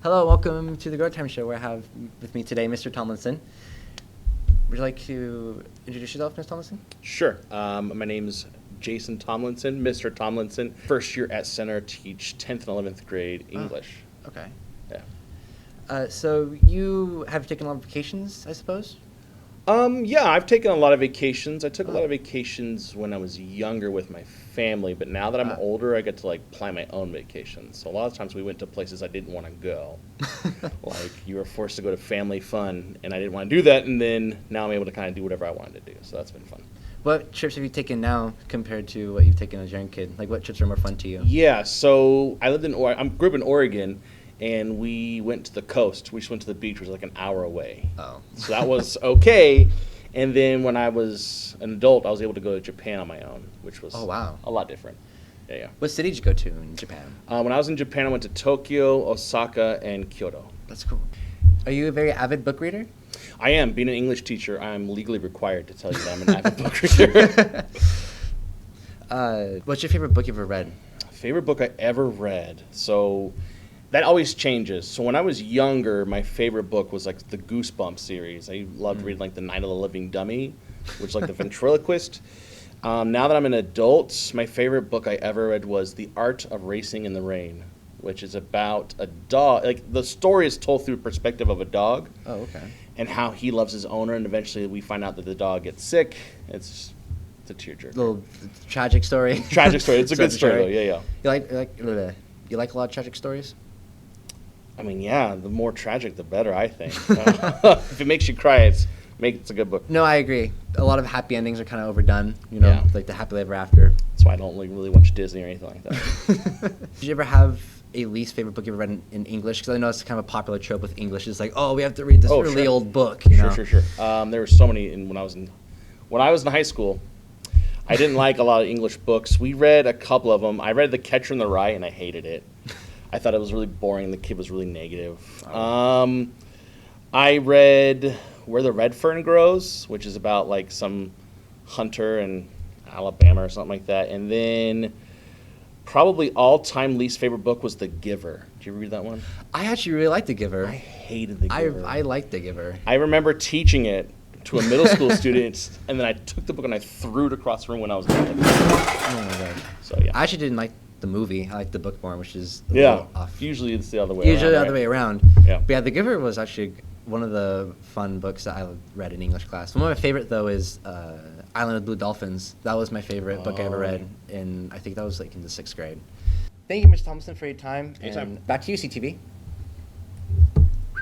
Hello, welcome to the Growth Time Show, where I have with me today Mr. Tomlinson. Would you like to introduce yourself, Mr. Tomlinson? Sure. My name's Jason Tomlinson, Mr. Tomlinson. First year at Center, teach 10th and 11th grade English. Oh, okay. Yeah. So you have taken a lot of vacations, I suppose? Yeah, I've taken a lot of vacations. I took a lot of vacations when I was younger with my family, but now that I'm older, I get to plan my own vacations. So a lot of times we went to places I didn't want to go. Like you were forced to go to family fun, and I didn't want to do that, and then now I'm able to kind of do whatever I wanted to do. So that's been fun. What trips have you taken now compared to what you've taken as a young kid? Like what trips are more fun to you? Yeah, so I grew up in Oregon, and we went to the coast. We just went to the beach, which was like an hour away. Oh. So that was okay. And then when I was an adult, I was able to go to Japan on my own, which was Oh, wow. a lot different. Yeah. What city did you go to in Japan? When I was in Japan, I went to Tokyo, Osaka, and Kyoto. That's cool. Are you a very avid book reader? I am. Being an English teacher, I'm legally required to tell you that I'm an avid book reader. What's your favorite book you've ever read? Favorite book I ever read? So that always changes. So when I was younger, my favorite book was like the Goosebumps series. I loved reading like The Night of the Living Dummy, which is like the ventriloquist. Now that I'm an adult, my favorite book I ever read was The Art of Racing in the Rain, which is about a dog. Like the story is told through the perspective of a dog. Oh, okay. And how he loves his owner, and eventually we find out that the dog gets sick. It's a tearjerker. Little tragic story. Tragic story. It's a good story though. Yeah. You like a lot of tragic stories? I mean, yeah, the more tragic, the better, I think. If it makes you cry, it's a good book. No, I agree. A lot of happy endings are kind of overdone, Yeah. like the happily ever after. That's why I don't really watch Disney or anything like that. Did you ever have a least favorite book you ever read in English? Because I know it's kind of a popular trope with English. It's like, oh, we have to read this really old book. You know? Sure. There were so many when I was in high school. I didn't like a lot of English books. We read a couple of them. I read The Catcher in the Rye, and I hated it. I thought it was really boring. The kid was really negative. I read Where the Red Fern Grows, which is about like some hunter in Alabama or something like that. And then probably all-time least favorite book was The Giver. Did you ever read that one? I actually really liked The Giver. I hated The Giver. I liked The Giver. I remember teaching it to a middle school student, and then I took the book and I threw it across the room when I was done. Oh my god. So yeah. I actually didn't like the movie. I liked the book more, which is a little off. Usually it's the other way Usually the around. other way around. Yeah. But yeah, The Giver was actually one of the fun books that I read in English class. One of my favorite, though, is Island of Blue Dolphins. That was my favorite book I ever read, and I think that was like in the 6th grade. Thank you, Mr. Thompson, for your time. Anytime. And back to you, CTV.